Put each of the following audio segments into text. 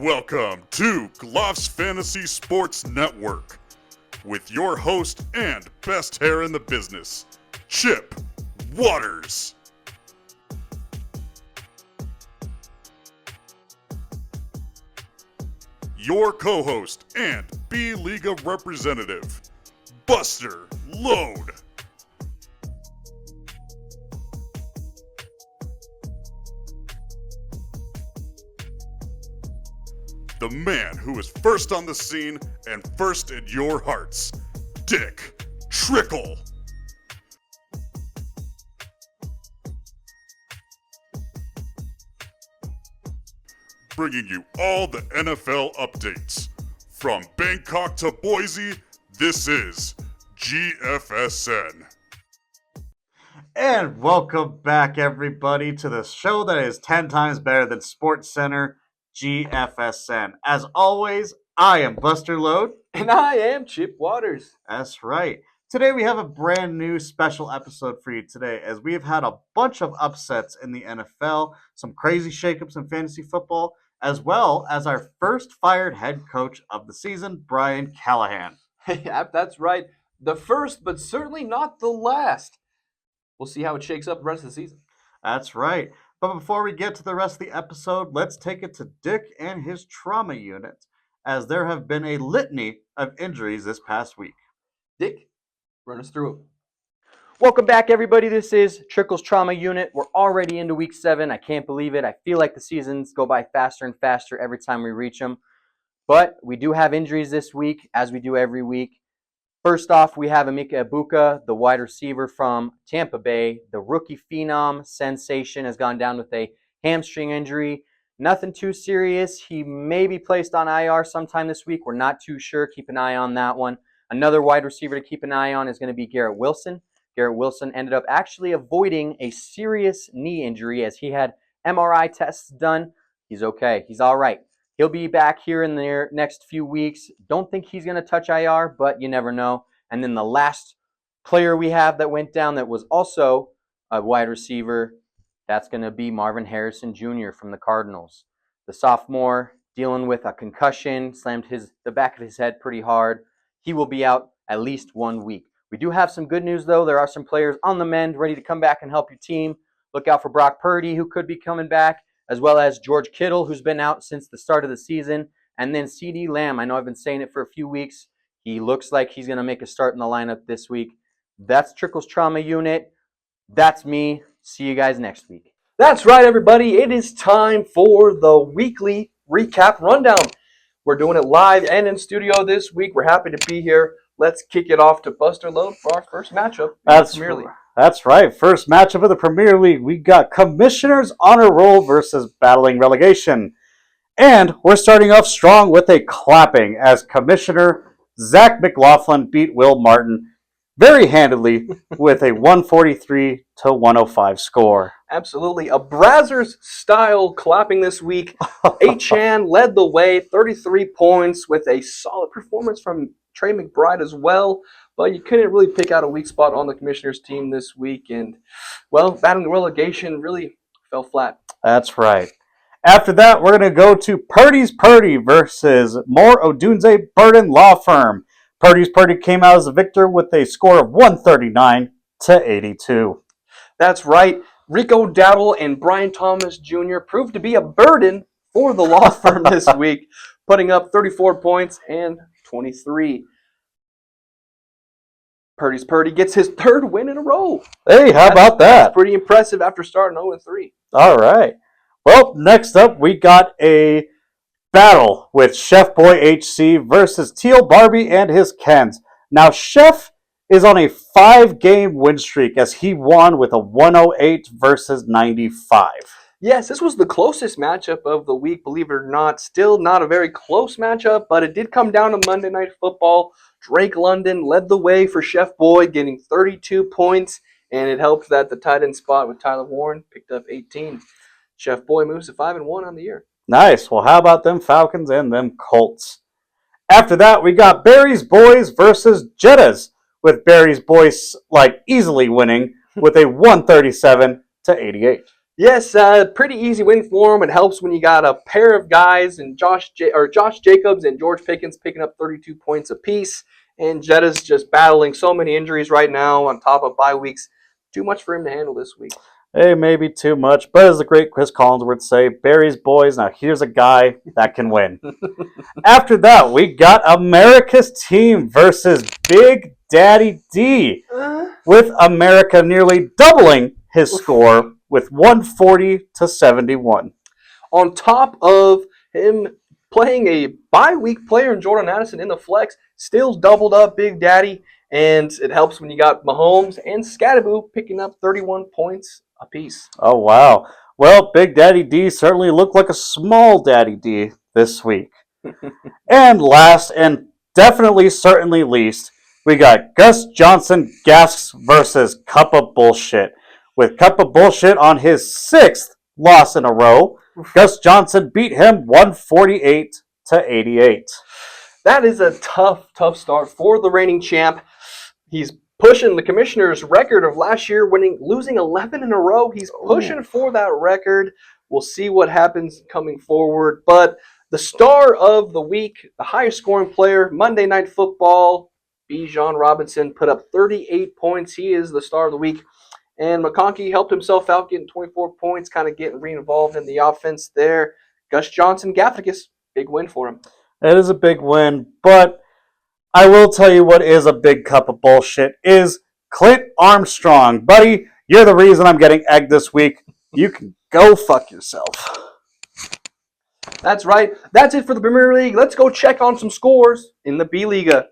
Welcome to Gloff's Fantasy Sports Network with your host and best hair in the business, Chip Waters. Your co-host and B-Liga representative, Buster Load. The man who is first on the scene and first in your hearts, Dick Trickle. Bringing you all the NFL updates. From Bangkok to Boise, this is GFSN. And welcome back, everybody, to the show that is 10 times better than SportsCenter, GFSN. As always, I am Buster Load. And I am Chip Waters. That's right. Today we have a brand new special episode for you today, as we have had a bunch of upsets in the NFL, some crazy shakeups in fantasy football, as well as our first fired head coach of the season, Brian Callahan. Yeah, that's right. The first, but certainly not the last. We'll see how it shakes up the rest of the season. That's right. But before we get to the rest of the episode, let's take it to Dick and his trauma unit, as there have been a litany of injuries this past week. Dick, run us through it. Welcome back, everybody. This is Trickle's Trauma Unit. We're already into Week 7. I can't believe it. I feel like the seasons go by faster and faster every time we reach them. But we do have injuries this week, as we do every week. First off, we have Emeka Egbuka, the wide receiver from Tampa Bay. The rookie phenom sensation has gone down with a hamstring injury. Nothing too serious. He may be placed on IR sometime this week. We're not too sure. Keep an eye on that one. Another wide receiver to keep an eye on is going to be Garrett Wilson. Garrett Wilson ended up actually avoiding a serious knee injury as he had MRI tests done. He's okay. He's all right. He'll be back here in the next few weeks. Don't think he's going to touch IR, but you never know. And then the last player we have that went down that was also a wide receiver, that's going to be Marvin Harrison Jr. from the Cardinals. The sophomore dealing with a concussion, slammed the back of his head pretty hard. He will be out at least 1 week. We do have some good news, though. There are some players on the mend ready to come back and help your team. Look out for Brock Purdy, who could be coming back, as well as George Kittle, who's been out since the start of the season, and then CeeDee Lamb. I know I've been saying it for a few weeks. He looks like he's going to make a start in the lineup this week. That's Trickle's Trauma Unit. That's me. See you guys next week. That's right, everybody. It is time for the weekly recap rundown. We're doing it live and in studio this week. We're happy to be here. Let's kick it off to Buster Load for our first matchup in the Premier League. That's right. First matchup of the Premier League. We got Commissioner's Honor Roll versus Battling Relegation. And we're starting off strong with a clapping as Commissioner Zach McLaughlin beat Will Martin very handily with a 143-105 score. Absolutely. A Brazzers style clapping this week. Achan led the way, 33 points with a solid performance from Trey McBride as well. But you couldn't really pick out a weak spot on the Commissioner's team this week. And, well, battling relegation really fell flat. That's right. After that, we're going to go to Purdy's Purdy versus Moore Odunze Burden Law Firm. Purdy's Purdy came out as a victor with a score of 139-82. That's right. Rico Dowdle and Brian Thomas Jr. proved to be a burden for the law firm this week, putting up 34 points and 23. Purdy's Purdy gets his third win in a row. Hey, how about that? That's pretty impressive after starting 0-3. All right. Well, next up, we got a battle with Chef Boy HC versus Teal Barbie and his Kens. Now, Chef is on a 5-game win streak as he won with a 108 versus 95. Yes, this was the closest matchup of the week, believe it or not. Still not a very close matchup, but it did come down to Monday Night Football. Drake London led the way for Chef Boy, getting 32 points, and it helped that the tight end spot with Tyler Warren picked up 18. Chef Boy moves to 5-1 on the year. Nice. Well, how about them Falcons and them Colts? After that, we got Barry's Boys versus Jettas, with Barry's Boys easily winning with a 137-88. Yes, pretty easy win for him. It helps when you got a pair of guys and Josh Jacobs and George Pickens picking up 32 points apiece. And Jetta's just battling so many injuries right now on top of bye weeks. Too much for him to handle this week. Hey, maybe too much, but as the great Chris Collinsworth would say, Barry's boys, now here's a guy that can win. After that, we got America's team versus Big Daddy D, with America nearly doubling his score with 140-71. On top of him playing a bye-week player in Jordan Addison in the flex, still doubled up Big Daddy, and it helps when you got Mahomes and Scatterboo picking up 31 points apiece. Oh, wow. Well, Big Daddy D certainly looked like a small Daddy D this week. And last, and definitely certainly least, we got Gus Johnson Gasks versus Cup of Bullshit. With Cup of Bullshit on his 6th loss in a row, Gus Johnson beat him 148-88. That is a tough start for the reigning champ. He's pushing the commissioner's record of last year, losing 11 in a row. He's pushing for that record. We'll see what happens coming forward. But the star of the week, the highest scoring player, Monday Night Football, Bijan Robinson, put up 38 points. He is the star of the week. And McConkey helped himself out, getting 24 points, kind of getting re-involved in the offense there. Gus Johnson, Gaffigas, big win for him. It is a big win, but I will tell you what is a big cup of bullshit is Clint Armstrong. Buddy, you're the reason I'm getting egged this week. You can go fuck yourself. That's right. That's it for the Premier League. Let's go check on some scores in the B-Liga.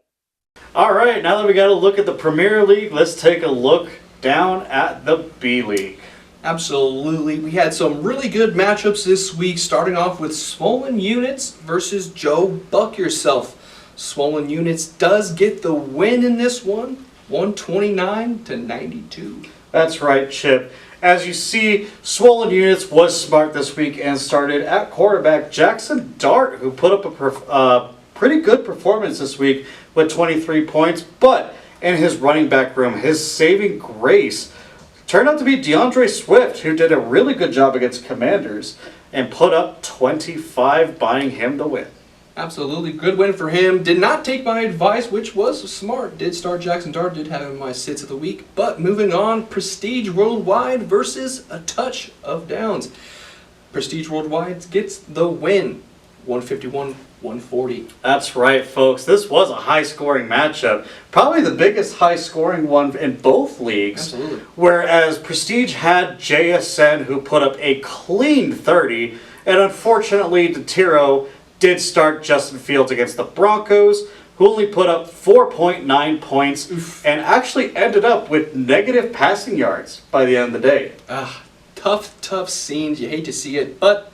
All right, now that we got to look at the Premier League, let's take a look down at the B-League. Absolutely. We had some really good matchups this week, starting off with Swollen Units versus Joe Buck Yourself. Swollen Units does get the win in this one, 129-92. That's right, Chip. As you see, Swollen Units was smart this week and started at quarterback Jackson Dart, who put up a pretty good performance this week with 23 points, but in his running back room, his saving grace turned out to be DeAndre Swift, who did a really good job against Commanders and put up 25, buying him the win. Absolutely. Good win for him. Did not take my advice, which was smart. Did start Jackson Dart, did have him in my sits of the week. But moving on, Prestige Worldwide versus A Touch of Downs. Prestige Worldwide gets the win, 151-140. That's right, folks. This was a high-scoring matchup. Probably the biggest high-scoring one in both leagues. Absolutely. Whereas Prestige had JSN, who put up a clean 30, and unfortunately, DeTiro did start Justin Fields against the Broncos, who only put up 4.9 points and actually ended up with negative passing yards by the end of the day. Tough scenes. You hate to see it, but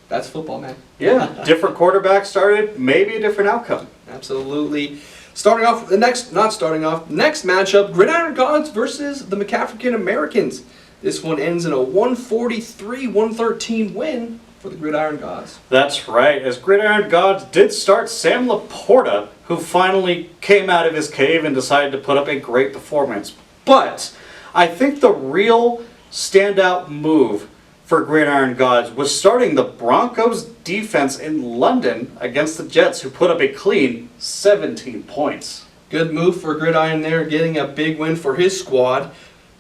that's football, man. Yeah, different quarterback started, maybe a different outcome. Absolutely. Next matchup, Gridiron Gods versus the McAfrican Americans. This one ends in a 143-113 win for the Gridiron Gods. That's right, as Gridiron Gods did start Sam Laporta, who finally came out of his cave and decided to put up a great performance. But I think the real standout move for Gridiron Gods was starting the Broncos defense in London against the Jets, who put up a clean 17 points. Good move for Gridiron there, getting a big win for his squad.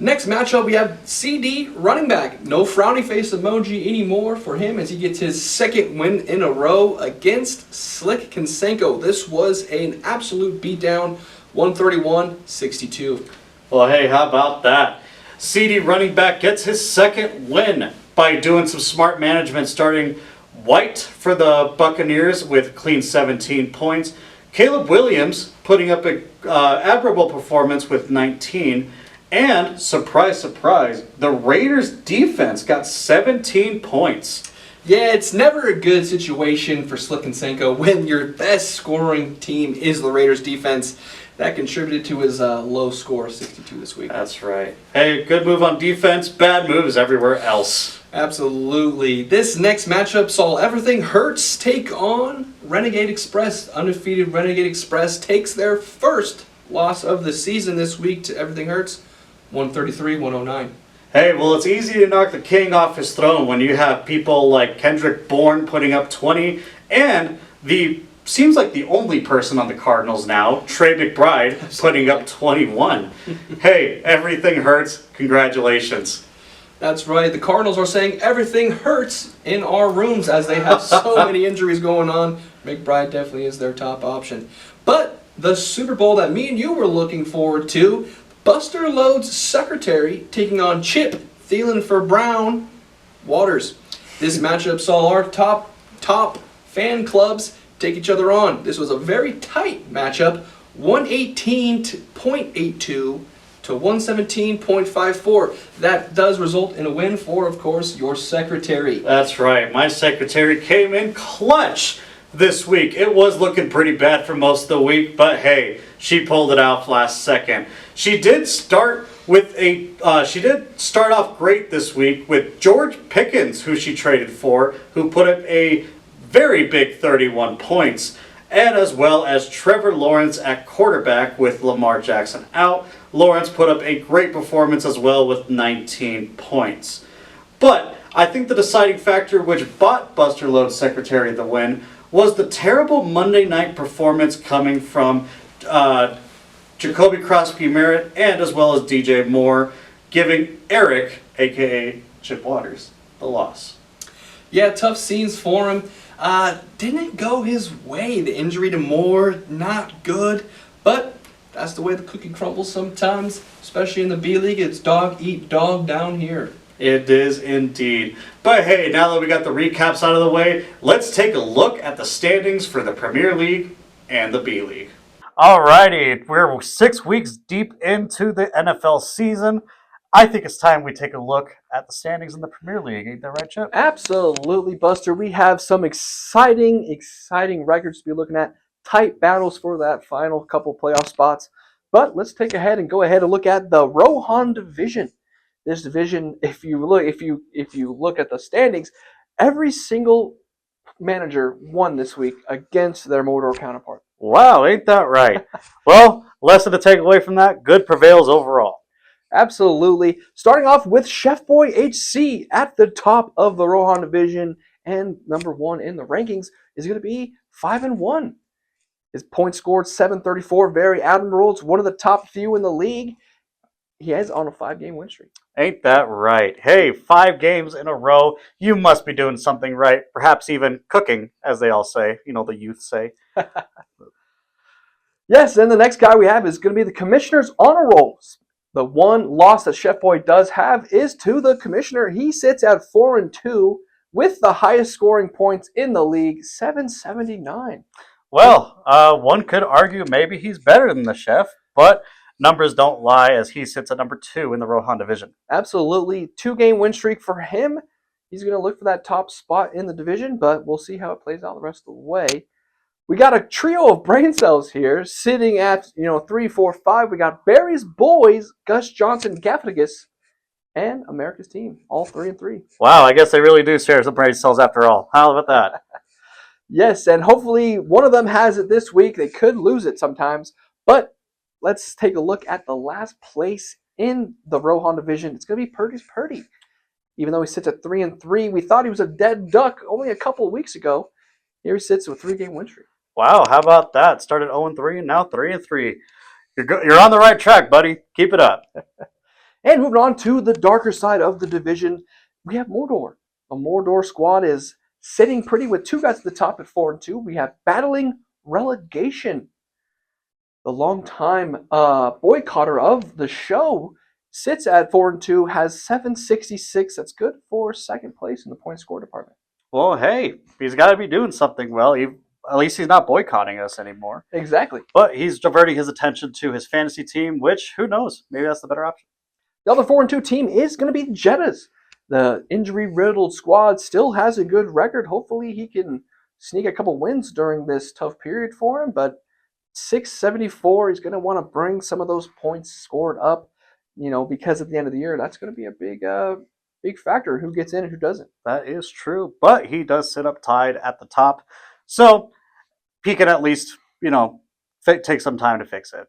Next matchup, we have CD running back. No frowny face emoji anymore for him as he gets his second win in a row against Slick Konsenko. This was an absolute beatdown, 131-62. Well, hey, how about that? CD running back gets his second win by doing some smart management, starting White for the Buccaneers with clean 17 points. Caleb Williams putting up an admirable performance with 19. And, surprise, surprise, the Raiders defense got 17 points. Yeah, it's never a good situation for Slick Konsenko when your best scoring team is the Raiders defense. That contributed to his low score, 62 this week. That's right. Hey, good move on defense, bad moves everywhere else. Absolutely. This next matchup saw Everything Hurts take on Renegade Express. Undefeated Renegade Express takes their first loss of the season this week to Everything Hurts, 133-109. Hey, well, it's easy to knock the king off his throne when you have people like Kendrick Bourne putting up 20 and seems like the only person on the Cardinals now, Trey McBride, putting up 21. Hey, everything hurts. Congratulations. That's right. The Cardinals are saying everything hurts in our rooms as they have so many injuries going on. McBride definitely is their top option. But the Super Bowl that me and you were looking forward to, Buster Lode's secretary taking on Chip Thielen for Brown Waters. This matchup saw our top fan clubs take each other on. This was a very tight matchup, 118.82 to 117.54. That does result in a win for, of course, your secretary. That's right. My secretary came in clutch this week. It was looking pretty bad for most of the week, but hey, she pulled it out last second. She did start off great this week with George Pickens, who she traded for, who put up a very big 31 points, and as well as Trevor Lawrence at quarterback with Lamar Jackson out. Lawrence put up a great performance as well with 19 points. But I think the deciding factor which bought Buster Lode's secretary the win was the terrible Monday night performance coming from Jacoby Crosby-Merritt and as well as DJ Moore, giving Eric, aka Chip Waters, the loss. Yeah, tough scenes for him. Didn't go his way. The injury to Moore, not good. But that's the way the cookie crumbles sometimes, especially in the B-League. It's dog eat dog down here. It is indeed. But hey, now that we got the recaps out of the way, let's take a look at the standings for the Premier League and the B-League. Alrighty, we're 6 weeks deep into the NFL season. I think it's time we take a look at the standings in the Premier League. Ain't that right, Chip? Absolutely, Buster. We have some exciting records to be looking at. Tight battles for that final couple playoff spots. But let's take ahead and go ahead and look at the Rohan division. This division, if you look at the standings, every single manager won this week against their Mordor counterpart. Wow, ain't that right? Well, lesson to take away from that, good prevails overall. Absolutely. Starting off with Chef Boy HC at the top of the Rohan division and number one in the rankings is going to be 5-1. His points scored 734, very admirable. It's one of the top few in the league. He is on a 5-game win streak. Ain't that right? Hey, 5 games in a row. You must be doing something right. Perhaps even cooking, as they all say. You know, the youth say. Yes, and the next guy we have is going to be the Commissioner's Honor Rolls. The one loss that Chef Boy does have is to the Commissioner. He sits at 4-2 with the highest scoring points in the league, 779. Well, one could argue maybe he's better than the Chef, but numbers don't lie as he sits at number 2 in the Rohan division. Absolutely. 2-game win streak for him. He's going to look for that top spot in the division, but we'll see how it plays out the rest of the way. We got a trio of brain cells here sitting at 3, 4, 5. We got Barry's boys, Gus Johnson, Gaffigas, and America's team, all 3-3. Wow, I guess they really do share some brain cells after all. How about that? Yes, and hopefully one of them has it this week. They could lose it sometimes, but let's take a look at the last place in the Rohan division. It's going to be Purdy's Purdy. Even though he sits at 3-3, we thought he was a dead duck only a couple of weeks ago. Here he sits with a 3-game win streak. Wow, how about that? Started 0-3 and now 3-3. You're on the right track, buddy. Keep it up. And moving on to the darker side of the division, we have Mordor. The Mordor squad is sitting pretty with 2 guys at the top at 4-2. We have battling relegation. The longtime boycotter of the show sits at 4-2, has 766. That's good for second place in the point score department. Well, hey, he's got to be doing something well. At least he's not boycotting us anymore. Exactly. But he's diverting his attention to his fantasy team, which, who knows, maybe that's the better option. The other 4-2 team is going to be the Jettas. The injury-riddled squad still has a good record. Hopefully he can sneak a couple wins during this tough period for him. But 674, he's going to want to bring some of those points scored up, because at the end of the year, that's going to be a big factor, who gets in and who doesn't. That is true. But he does sit up tied at the top. So he can at least, take some time to fix it.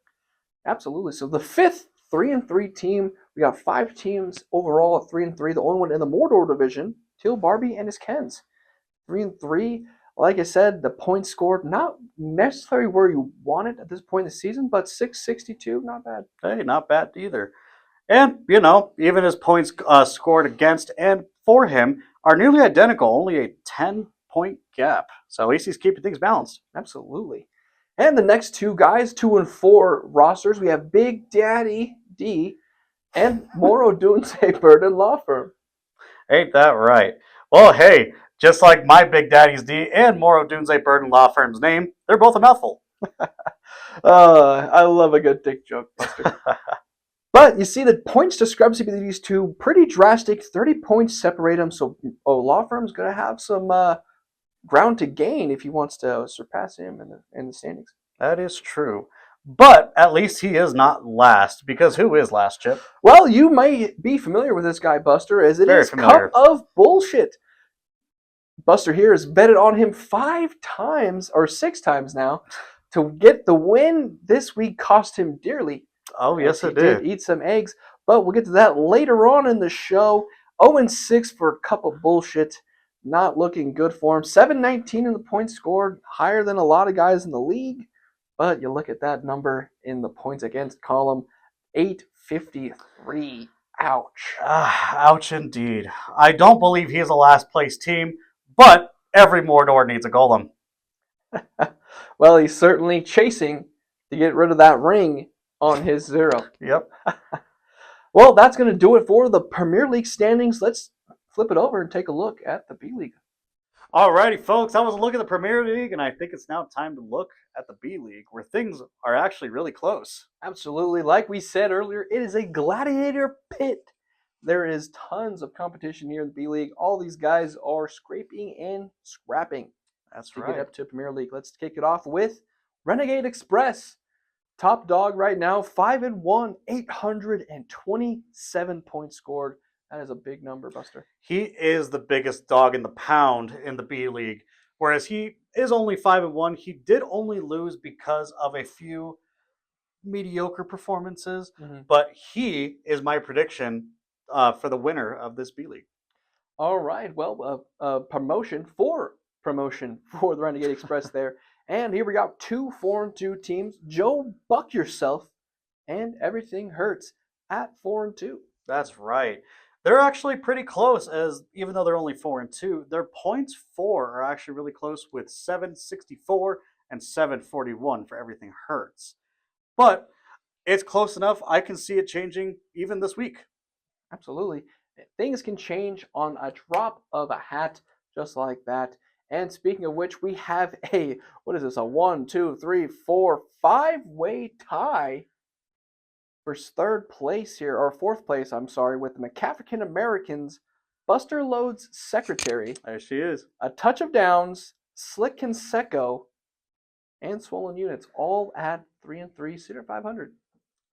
Absolutely. So the fifth 3-3 team We got 5 teams overall at 3-3. The only one in the Mordor division, Teal Barbie and his Kens. 3-3. Like I said, the points scored not necessarily where you want it at this point in the season, but 662, not bad. Hey, not bad either. And, even his points scored against and for him are nearly identical, only a 10-point gap. So at least he's keeping things balanced. Absolutely. And the next 2 guys, 2 and 4 rosters, we have Big Daddy D and Moro Dunze Burden Law Firm. Ain't that right? Well, hey, just like my Big Daddy's D and Moro Dunze Burden Law Firm's name, they're both a mouthful. I love a good dick joke, Buster. But you see the points discrepancy between these two, pretty drastic. 30 points separate them, so Law Firm's going to have some ground to gain if he wants to surpass him in the standings. That is true. But at least he is not last, because who is last, Chip? Well, you may be familiar with this guy, Buster, as it Very is familiar. Cup of Bullshit. Buster here has betted on him 5 times, or 6 times now, to get the win. This week cost him dearly. Oh, yes, it He did. eat some eggs, but we'll get to that later on in the show. 0-6 for Cup of Bullshit. Not looking good for him. 719 in the points scored, higher than a lot of guys in the league. But you look at that number in the points against column, 853. Ouch. Ouch indeed. I don't believe he is a last place team, but every Mordor needs a golem. Well, he's certainly chasing to get rid of that ring on his 0. Yep. Well, that's going to do it for the Premier League standings. Let's flip it over and take a look at the B League. Alrighty, folks. I was looking at the Premier League, and I think it's now time to look at the B League, where things are actually really close. Absolutely. Like we said earlier, it is a gladiator pit. There is tons of competition here in the B League. All these guys are scraping and scrapping That's to right. get up to Premier League. Let's kick it off with Renegade Express. Top dog right now, 5-1, 827 points scored. That is a big number, Buster. He is the biggest dog in the pound in the B League, whereas he is only 5-1. He did only lose because of a few mediocre performances, but he is my prediction for the winner of this B League. All right. Well, promotion for the Renegade Express there. And here we got 2 4-2 teams. Joe Buck Yourself and Everything Hurts at 4-2. That's right. They're actually pretty close, as even though they're only 4-2, their points for are actually really close with 764 and 741 for Everything Hurts. But it's close enough. I can see it changing even this week. Absolutely. Things can change on a drop of a hat, just like that. And speaking of which, we have a 1, 2, 3, 4, 5-way tie for 3rd place here, or 4th place, I'm sorry, with the McAfrican Americans, Buster Load's Secretary, There she is. A Touch of Downs, Slick Conseco, and Swollen Units, all at 3-3, Cedar 500.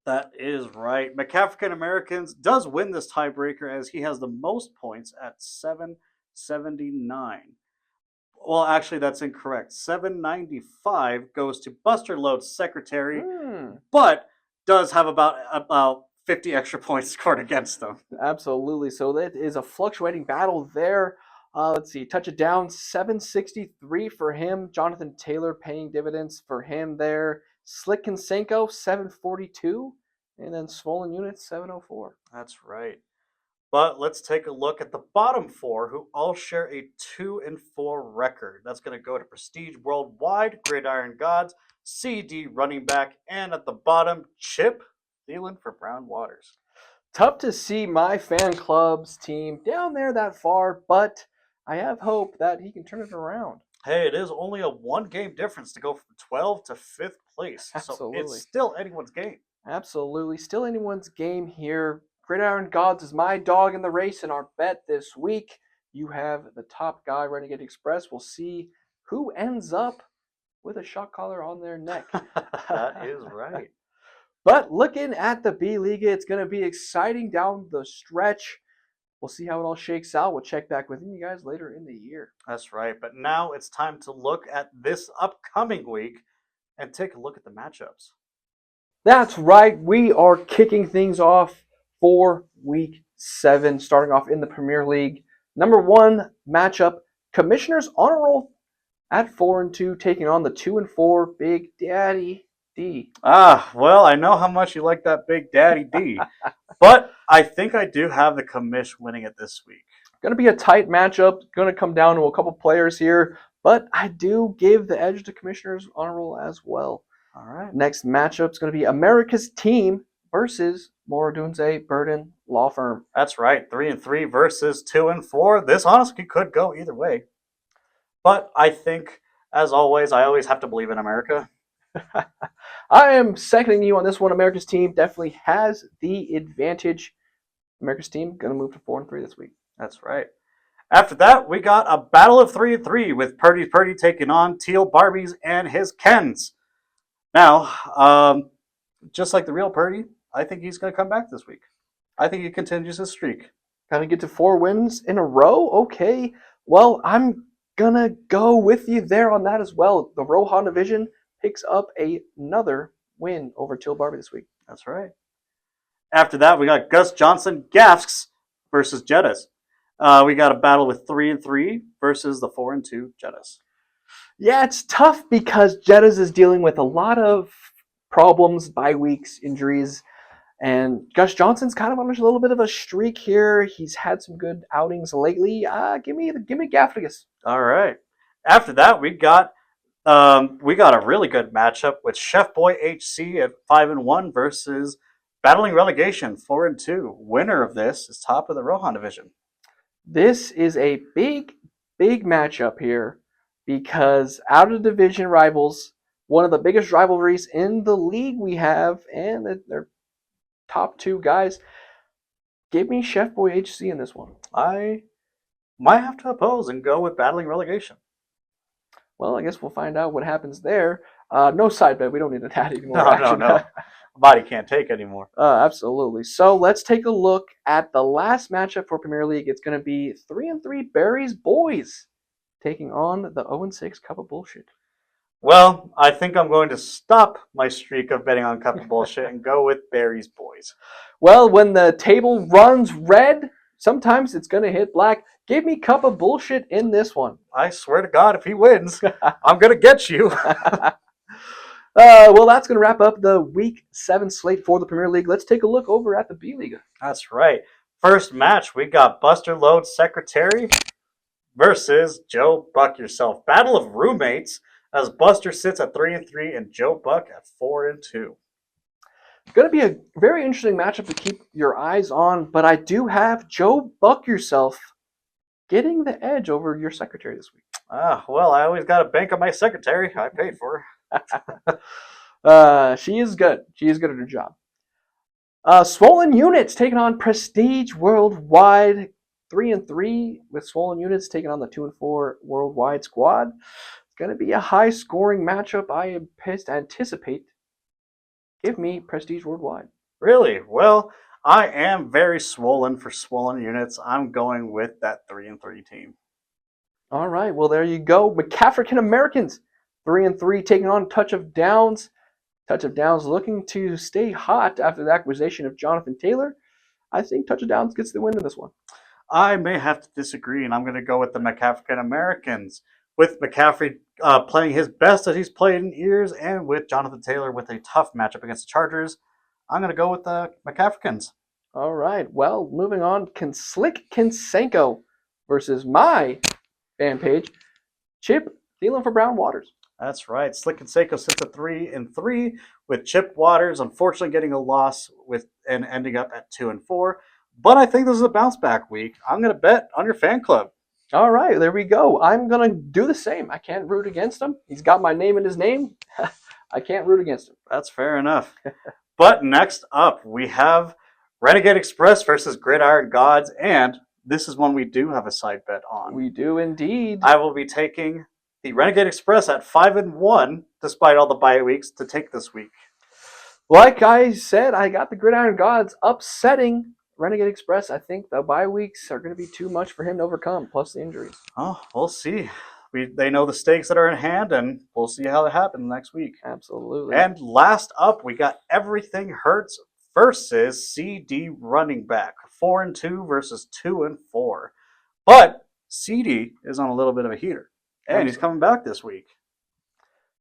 That is right. McAfrican Americans does win this tiebreaker as he has the most points at 779. Well, actually, that's incorrect. 795 goes to Buster Load's Secretary, but does have about 50 extra points scored against them. Absolutely. So that is a fluctuating battle there. Let's see. Touch it down. 763 for him. Jonathan Taylor paying dividends for him there. Slick Conseco, 742. And then Swollen Units, 704. That's right. But let's take a look at the bottom 4, who all share a 2-4 record. That's going to go to Prestige Worldwide, Gridiron Gods, CD Running Back, and at the bottom, Chip Thielen for Brown Waters. Tough to see my fan club's team down there that far, but I have hope that he can turn it around. Hey, it is only a 1-game difference to go from 12th to 5th place. Absolutely. So it's still anyone's game. Absolutely. Still anyone's game here. Gridiron Gods is my dog in the race in our bet this week. You have the top guy, Renegade Express. We'll see who ends up with a shock collar on their neck. That is right. But looking at the B League, it's going to be exciting down the stretch. We'll see how it all shakes out. We'll check back with you guys later in the year. That's right. But now it's time to look at this upcoming week and take a look at the matchups. That's right. We are kicking things off for Week 7, starting off in the Premier League. Number 1 matchup, Commissioners on a roll at 4-2, taking on the 2-4 Big Daddy D. Well, I know how much you like that Big Daddy D, but I think I do have the commish winning it this week. Going to be a tight matchup. Going to come down to a couple players here, but I do give the edge to Commissioners on a roll as well. All right. Next matchup is going to be America's Team versus Moradunze Burden Law Firm. That's right. 3-3 versus 2-4. This honestly could go either way. But I think, as always, I always have to believe in America. I am seconding you on this one. America's Team definitely has the advantage. America's Team going to move to 4-3 this week. That's right. After that, we got a battle of 3-3 with Purdy taking on Teal Barbies and his Kens. Now, just like the real Purdy, I think he's going to come back this week. I think he continues his streak. Going to get to 4 wins in a row? Okay. Well, I'm going to go with you there on that as well. The Rohan division picks up another win over Teal Barbie this week. That's right. After that, we got Gus Johnson Gaffs versus Jettas. We got a battle with 3-3 versus the 4-2 Jettas. Yeah, it's tough because Jettas is dealing with a lot of problems, bye weeks, injuries, and Gus Johnson's kind of on a little bit of a streak here. He's had some good outings lately. Give me Gaffligus. All right. After that, we got a really good matchup with Chef Boy HC at 5-1 versus Battling Relegation 4-2. Winner of this is top of the Rohan division. This is a big matchup here because out of division rivals, one of the biggest rivalries in the league we have, and they're top 2 guys. Give me Chef Boy HC in this one. I might have to oppose and go with Battling Relegation. Well, I guess we'll find out what happens there. No side bet. We don't need an ad anymore. No. Body can't take anymore. Absolutely. So let's take a look at the last matchup for Premier League. It's going to be 3-3 Barry's Boys taking on the 0-6 Cup of Bullshit. Well, I think I'm going to stop my streak of betting on Cup of Bullshit and go with Barry's Boys. Well, when the table runs red, sometimes it's going to hit black. Give me Cup of Bullshit in this one. I swear to God, if he wins, I'm going to get you. Well, that's going to wrap up the Week 7 slate for the Premier League. Let's take a look over at the B-Liga. That's right. First match, we got Buster Load Secretary versus Joe Buck Yourself. Battle of roommates as Buster sits at 3-3 and Joe Buck at 4-2. Going to be a very interesting matchup to keep your eyes on, but I do have Joe Buck Yourself getting the edge over your secretary this week. Well, I always got to bank on my secretary. I paid for her. She is good. She is good at her job. Swollen Units taking on Prestige Worldwide. 3-3 with Swollen Units taking on the 2-4 Worldwide squad. It's going to be a high-scoring matchup. I anticipate. Give me Prestige Worldwide. Really? Well, I am very swollen for Swollen Units. I'm going with that 3-3 team. All right. Well, there you go. McAfrican Americans 3-3 taking on Touch of Downs. Touch of Downs looking to stay hot after the acquisition of Jonathan Taylor. I think Touch of Downs gets the win in this one. I may have to disagree, and I'm going to go with the McAfrican Americans. With McCaffrey playing his best that he's played in years, and with Jonathan Taylor with a tough matchup against the Chargers, I'm going to go with the McAfricans. All right. Well, moving on, Slick Kinsenko versus my fan page, Chip Thielen for Brown Waters. That's right. Slick Kinsenko sits at 3-3 with Chip Waters unfortunately getting a loss and ending up at 2-4. But I think this is a bounce back week. I'm going to bet on your fan club. All right, there we go. I'm going to do the same. I can't root against him. He's got my name in his name. I can't root against him. That's fair enough. But next up, we have Renegade Express versus Gridiron Gods, and this is one we do have a side bet on. We do indeed. I will be taking the Renegade Express at 5-1, despite all the bye weeks, to take this week. Like I said, I got the Gridiron Gods upsetting Renegade Express. I think the bye weeks are going to be too much for him to overcome, plus the injuries. Oh, we'll see. They know the stakes that are in hand, and we'll see how it happens next week. Absolutely. And last up, we got Everything Hurts versus CD running back. 4-2 versus 2-4. But CD is on a little bit of a heater. And he's coming back this week.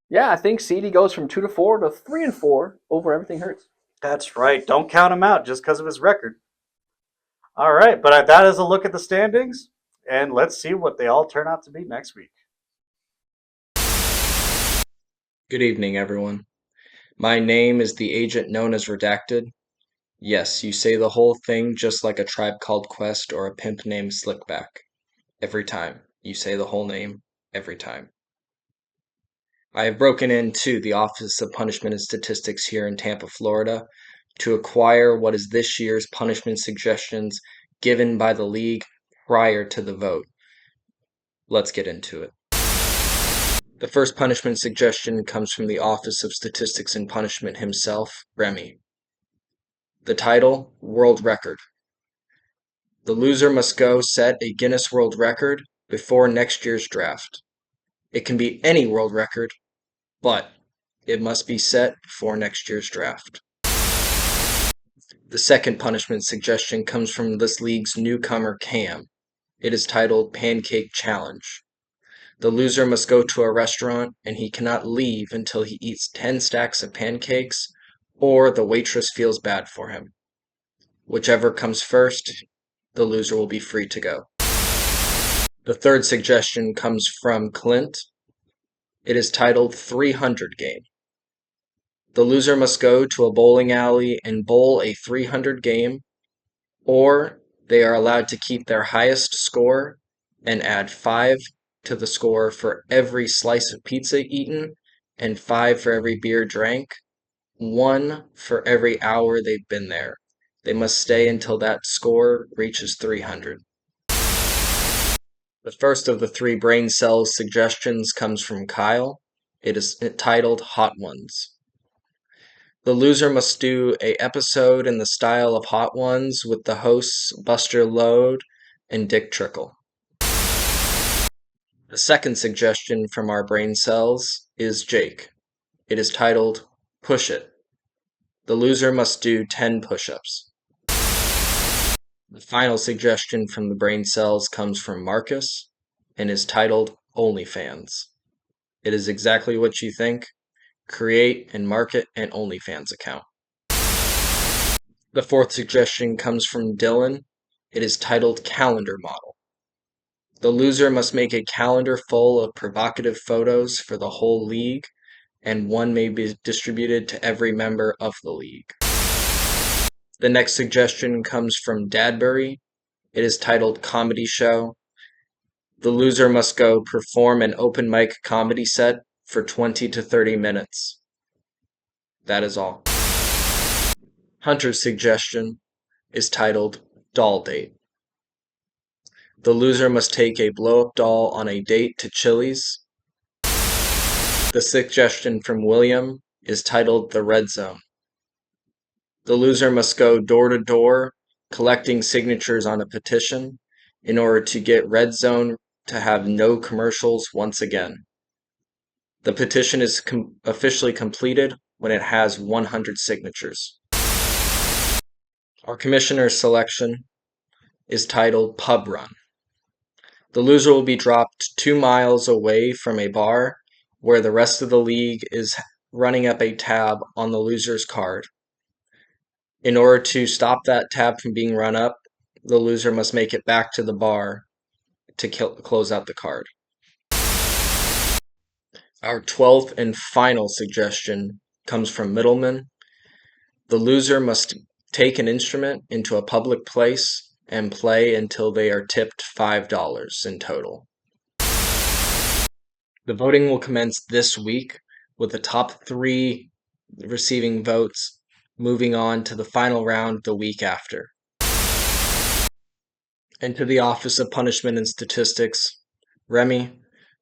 Yeah, I think CD goes from 2-4 to 3-4 over Everything Hurts. That's right. Don't count him out just because of his record. All right, but that is a look at the standings. And let's see what they all turn out to be next week. Good evening, everyone. My name is the agent known as Redacted. Yes, you say the whole thing just like a Tribe Called Quest or a pimp named Slickback. Every time. You say the whole name, every time. I have broken into the Office of Punishment and Statistics here in Tampa, Florida, to acquire what is this year's punishment suggestions given by the league prior to the vote. Let's get into it. The first punishment suggestion comes from the Office of Statistics and Punishment himself, Remy. The title, World Record. The loser must go set a Guinness World Record before next year's draft. It can be any world record, but it must be set before next year's draft. The second punishment suggestion comes from this league's newcomer, Cam. It is titled Pancake Challenge. The loser must go to a restaurant and he cannot leave until he eats 10 stacks of pancakes or the waitress feels bad for him. Whichever comes first, the loser will be free to go. The third suggestion comes from Clint. It is titled 300 Game. The loser must go to a bowling alley and bowl a 300 game, or they are allowed to keep their highest score and add 5 to the score for every slice of pizza eaten and 5 for every beer drank, 1 for every hour they've been there. They must stay until that score reaches 300. The first of the 3 brain cells suggestions comes from Kyle. It is titled Hot Ones. The loser must do an episode in the style of Hot Ones with the hosts Buster Lode and Dick Trickle. The second suggestion from our brain cells is Jake. It is titled Push It. The loser must do 10 push-ups. The final suggestion from the brain cells comes from Marcus and is titled OnlyFans. It is exactly what you think. Create and market an OnlyFans account. The fourth suggestion comes from Dylan. It is titled Calendar Model. The loser must make a calendar full of provocative photos for the whole league, and one may be distributed to every member of the league. The next suggestion comes from Dadbury. It is titled Comedy Show. The loser must go perform an open mic comedy set for 20 to 30 minutes. That is all. Hunter's suggestion is titled Doll Date. The loser must take a blow-up doll on a date to Chili's. The suggestion from William is titled The Red Zone. The loser must go door to door collecting signatures on a petition in order to get Red Zone to have no commercials once again. The petition is officially completed when it has 100 signatures. Our commissioner's selection is titled Pub Run. The loser will be dropped 2 miles away from a bar where the rest of the league is running up a tab on the loser's card. In order to stop that tab from being run up, the loser must make it back to the bar to close out the card. Our 12th and final suggestion comes from Middleman. The loser must take an instrument into a public place and play until they are tipped $5 in total. The voting will commence this week with the top 3 receiving votes moving on to the final round the week after. And to the Office of Punishment and Statistics, Remy,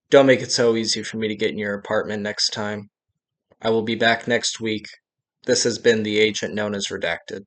don't make it so easy for me to get in your apartment next time. I will be back next week. This has been the agent known as Redacted.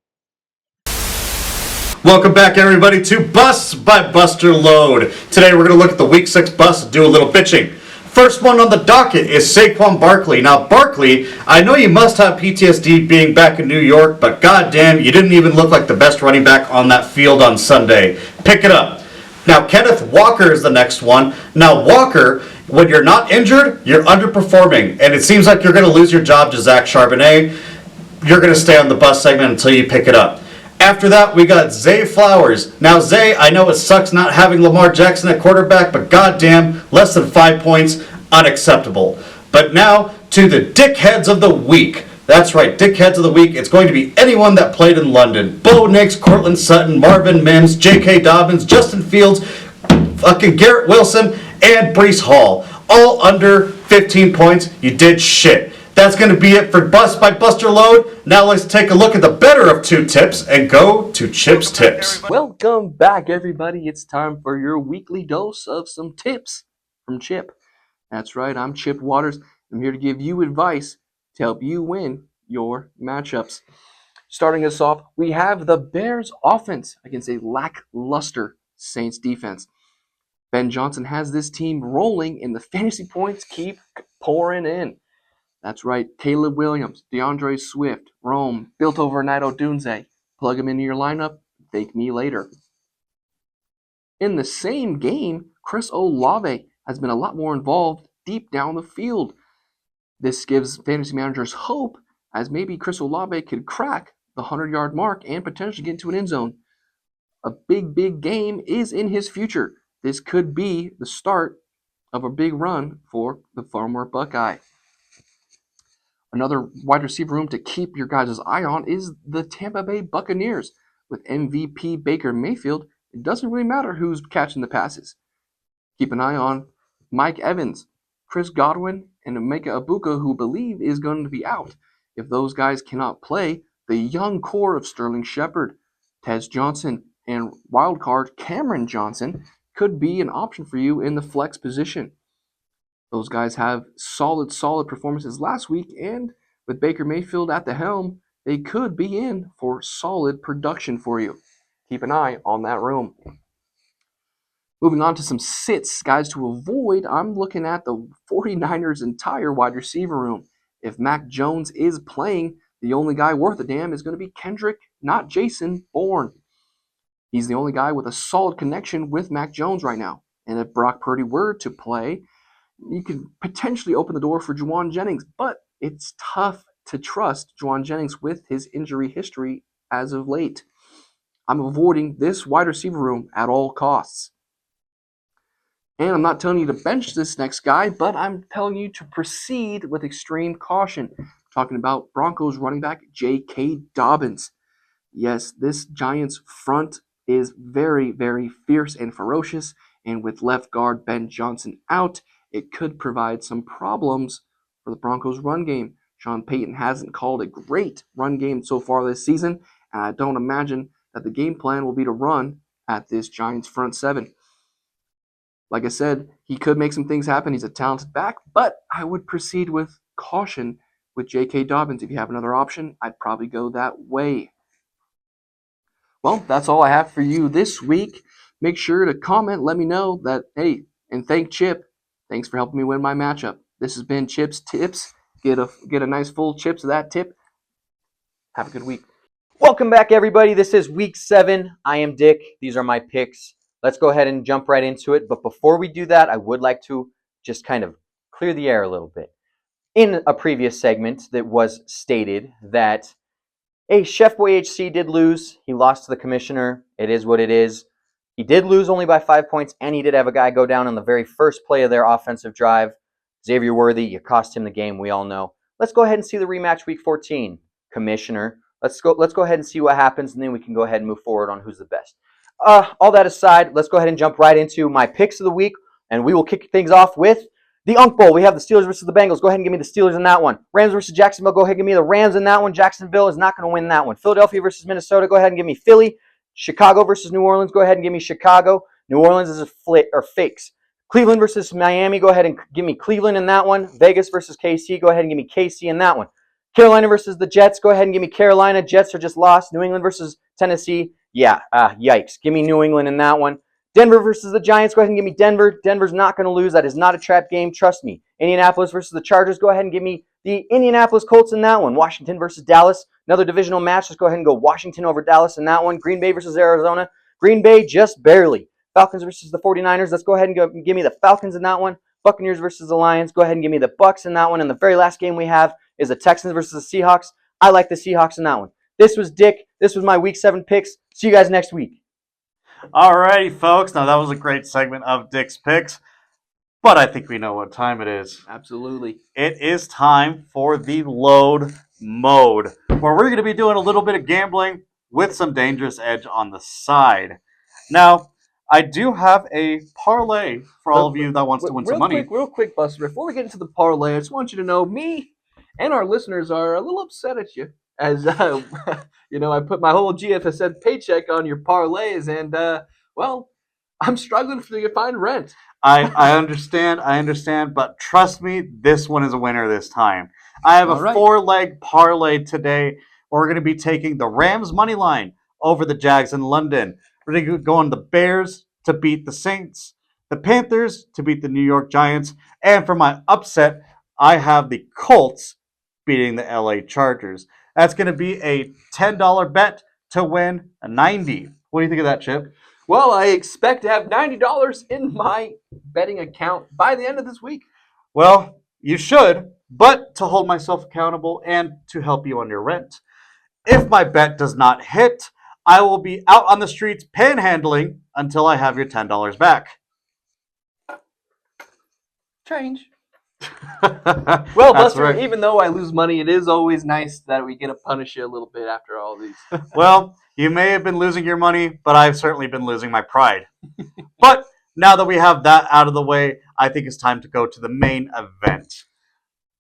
Welcome back, everybody, to Busts by Buster Lode. Today we're going to look at the Week 6 busts and do a little bitching. First one on the docket is Saquon Barkley. Now, Barkley, I know you must have PTSD being back in New York, but goddamn, you didn't even look like the best running back on that field on Sunday. Pick it up. Now, Kenneth Walker is the next one. Now, Walker, when you're not injured, you're underperforming, and it seems like you're going to lose your job to Zach Charbonnet. You're going to stay on the bus segment until you pick it up. After that, we got Zay Flowers. Now, Zay, I know it sucks not having Lamar Jackson at quarterback, but goddamn, less than 5 points, unacceptable. But now, to the dickheads of the week. That's right, dickheads of the week. It's going to be anyone that played in London. Bo Nix, Cortland Sutton, Marvin Mims, J.K. Dobbins, Justin Fields, fucking Garrett Wilson, and Breece Hall. All under 15 points. You did shit. That's going to be it for Bust by Buster Load. Now let's take a look at the better of two tips and go to Chip's Tips. Welcome back, everybody. It's time for your weekly dose of some tips from Chip. That's right, I'm Chip Waters. I'm here to give you advice to help you win your matchups. Starting us off, we have the Bears offense against a lackluster Saints defense. Ben Johnson has this team rolling, and the fantasy points keep pouring in. That's right, Caleb Williams, DeAndre Swift, Rome, built overnight Odunze. Plug him into your lineup, thank me later. In the same game, Chris Olave has been a lot more involved deep down the field. This gives fantasy managers hope, as maybe Chris Olave could crack the 100-yard mark and potentially get into an end zone. A big game is in his future. This could be the start of a big run for the former Buckeye. Another wide receiver room to keep your guys' eye on is the Tampa Bay Buccaneers. With MVP Baker Mayfield, it doesn't really matter who's catching the passes. Keep an eye on Mike Evans, Chris Godwin, and Emeka Ibuka, who believe is going to be out. If those guys cannot play, the young core of Sterling Shepard, Tez Johnson, and wildcard Cameron Johnson could be an option for you in the flex position. Those guys have solid performances last week, and with Baker Mayfield at the helm, they could be in for solid production for you. Keep an eye on that room. Moving on to some sits, guys, to avoid, I'm looking at the 49ers' entire wide receiver room. If Mac Jones is playing, the only guy worth a damn is going to be Kendrick, not Jason, Bourne. He's the only guy with a solid connection with Mac Jones right now. And if Brock Purdy were to play, you could potentially open the door for Juwan Jennings, but it's tough to trust Juwan Jennings with his injury history as of late. I'm avoiding this wide receiver room at all costs. And I'm not telling you to bench this next guy, but I'm telling you to proceed with extreme caution. I'm talking about Broncos running back J.K. Dobbins. Yes, this Giants front is very fierce and ferocious, and with left guard Ben Johnson out, it could provide some problems for the Broncos' run game. Sean Payton hasn't called a great run game so far this season, and I don't imagine that the game plan will be to run at this Giants front seven. Like I said, he could make some things happen. He's a talented back, but I would proceed with caution with J.K. Dobbins. If you have another option, I'd probably go that way. Well, that's all I have for you this week. Make sure to comment, let me know that, hey, and thank Chip. Thanks for helping me win my matchup. This has been Chip's Tips. Get a nice full chips of that tip. Have a good week. Welcome back, everybody. This is week 7. I am Dick. These are my picks. Let's go ahead and jump right into it. But before we do that, I would like to just kind of clear the air a little bit. In a previous segment, that was stated that, hey, Chef Boy HC did lose. He lost to the commissioner. It is what it is. He did lose only by 5 points, and he did have a guy go down on the very first play of their offensive drive. Xavier Worthy, you cost him the game, we all know. Let's go ahead and see the rematch week 14. Commissioner, let's go ahead and see what happens, and then we can go ahead and move forward on who's the best. All that aside, let's go ahead and jump right into my picks of the week, and we will kick things off with the Unk Bowl. We have the Steelers versus the Bengals. Go ahead and give me the Steelers in that one. Rams versus Jacksonville. Go ahead and give me the Rams in that one. Jacksonville is not going to win that one. Philadelphia versus Minnesota. Go ahead and give me Philly. Chicago versus New Orleans. Go ahead and give me Chicago. New Orleans is a fakes. Cleveland versus Miami. Go ahead and give me Cleveland in that one. Vegas versus KC. Go ahead and give me KC in that one. Carolina versus the Jets. Go ahead and give me Carolina. Jets are just lost. New England versus Tennessee. Yeah, yikes. Give me New England in that one. Denver versus the Giants. Go ahead and give me Denver. Denver's not going to lose. That is not a trap game. Trust me. Indianapolis versus the Chargers. Go ahead and give me the Indianapolis Colts in that one. Washington versus Dallas. Another divisional match. Let's go ahead and go Washington over Dallas in that one. Green Bay versus Arizona. Green Bay just barely. Falcons versus the 49ers. Let's go ahead and give me the Falcons in that one. Buccaneers versus the Lions. Go ahead and give me the Bucks in that one. And the very last game we have is the Texans versus the Seahawks. I like the Seahawks in that one. This was Dick. This was my Week 7 picks. See you guys next week. Alrighty, folks. Now, that was a great segment of Dick's Picks, but I think we know what time it is. Absolutely. It is time for the load mode, where we're going to be doing a little bit of gambling with some dangerous edge on the side. Now, I do have a parlay for all of you that wants to win some money. Real quick, Buster, before we get into the parlay, I just want you to know me and our listeners are a little upset at you. As, I put my whole GFSN paycheck on your parlays, and, well, I'm struggling to find rent. I understand, but trust me, this one is a winner this time. I have a 4-leg parlay today. We're going to be taking the Rams money line over the Jags in London. We're going to go on the Bears to beat the Saints, the Panthers to beat the New York Giants, and for my upset, I have the Colts beating the LA Chargers. That's going to be a $10 bet to win a $90. What do you think of that, Chip? Well, I expect to have $90 in my betting account by the end of this week. Well, you should, but to hold myself accountable and to help you on your rent. If my bet does not hit, I will be out on the streets panhandling until I have your $10 back. Change. Well, Buster, right. Even though I lose money, it is always nice that we get to punish you a little bit after all these. Well, you may have been losing your money, but I've certainly been losing my pride. But now that we have that out of the way, I think it's time to go to the main event.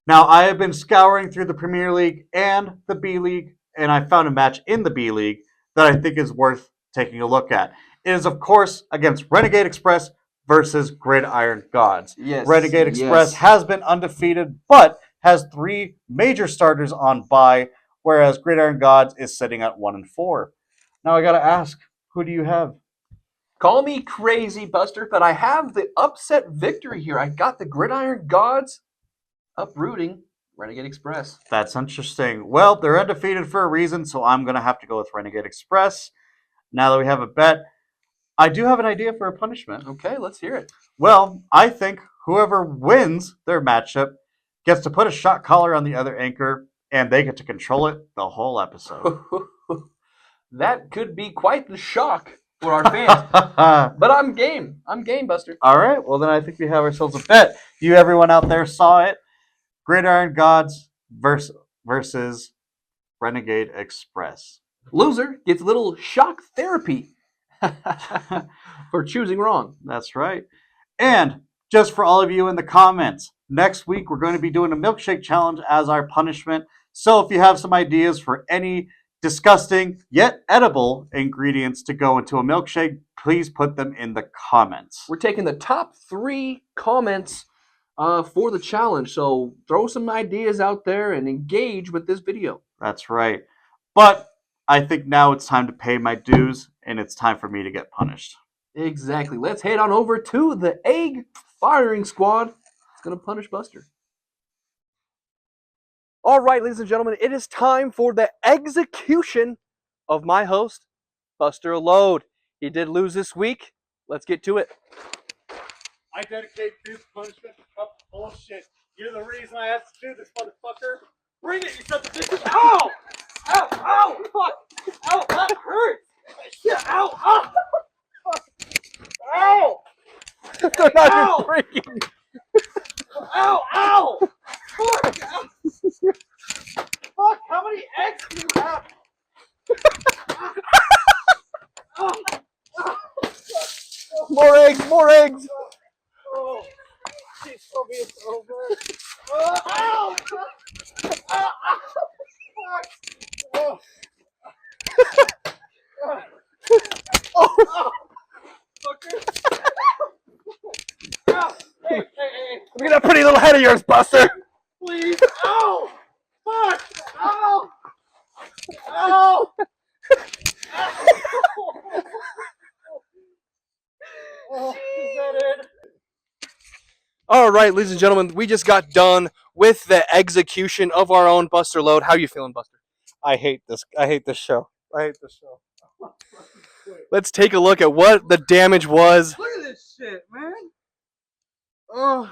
Now, I have been scouring through the Premier League and the B League, and I found a match in the B League that I think is worth taking a look at. It is, of course, against Renegade Express versus Gridiron Gods. Yes. Renegade Express has been undefeated, but has 3 major starters on bye, whereas Gridiron Gods is sitting at 1-4. Now I gotta ask, who do you have? Call me crazy, Buster, but I have the upset victory here. I got the Gridiron Gods uprooting Renegade Express. That's interesting. Well, they're undefeated for a reason, so I'm gonna have to go with Renegade Express. Now that we have a bet, I do have an idea for a punishment. Okay, let's hear it. Well, I think whoever wins their matchup gets to put a shot collar on the other anchor, and they get to control it the whole episode. That could be quite the shock for our fans. But I'm game. I'm game, Buster. All right, well then I think we have ourselves a bet. You, everyone out there, saw it. Gridiron Gods versus Renegade Express. Loser gets a little shock therapy for choosing wrong. That's right. And just for all of you in the comments, next week we're going to be doing a milkshake challenge as our punishment. So if you have some ideas for any disgusting yet edible ingredients to go into a milkshake, please put them in the comments. We're taking the top 3 comments for the challenge. So throw some ideas out there and engage with this video. That's right. But I think now it's time to pay my dues, and it's time for me to get punished. Exactly. Let's head on over to the egg firing squad. It's going to punish Buster. All right, ladies and gentlemen, it is time for the execution of my host, Buster Load. He did lose this week. Let's get to it. I dedicate this punishment to cup bullshit. You're the reason I have to do this, motherfucker. Bring it, you son of a bitch. Ow! Ow! Ow! Fuck! Ow! That hurts! Shit! Ow! Ow! Ow! They're not Ow! freaking. Ow! Ow! Fuck! Ow. Fuck! How many eggs do you have? More eggs! More eggs! Oh, she's told me it's over. Oh, ow! Ow! Ow! Fuck! Oh. Oh! Fucker! Ow! Hey! Look at that pretty little head of yours, Buster! Please! Ow! Fuck! Ow! Ow! Ow! All right, ladies and gentlemen, we just got done with the execution of our own Buster Load. How you feeling, Buster? I hate this. I hate this show. I hate this show. Let's take a look at what the damage was. Look at this shit, man. Oh.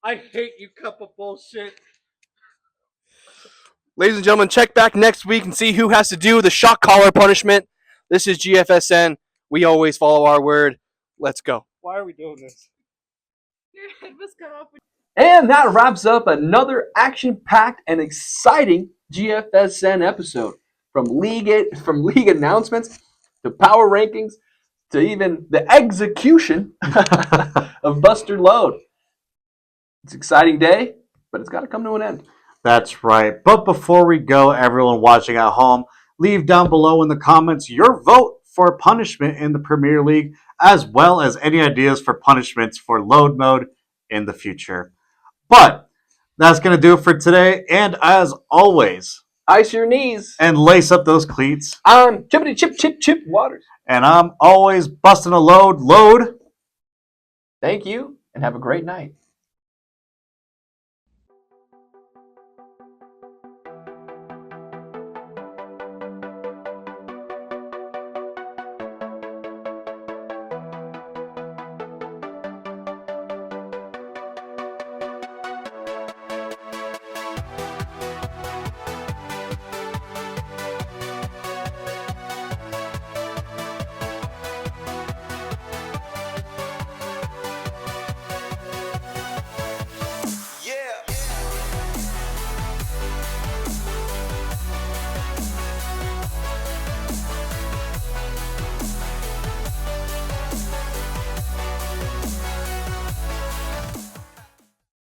I hate you, cup of bullshit. Ladies and gentlemen, check back next week and see who has to do the shock collar punishment. This is GFSN. We always follow our word. Let's go. Why are we doing this? And that wraps up another action-packed and exciting GFSN episode. From league announcements to power rankings to even the execution of Buster Load. It's an exciting day, but it's got to come to an end. That's right. But before we go, everyone watching at home, leave down below in the comments your vote for punishment in the Premier League, as well as any ideas for punishments for load mode in the future. But that's going to do it for today. And as always, Ice your knees. and lace up those cleats. I'm Chippity Chip Chip Chip Waters. And I'm always busting a load. Thank you, and have a great night.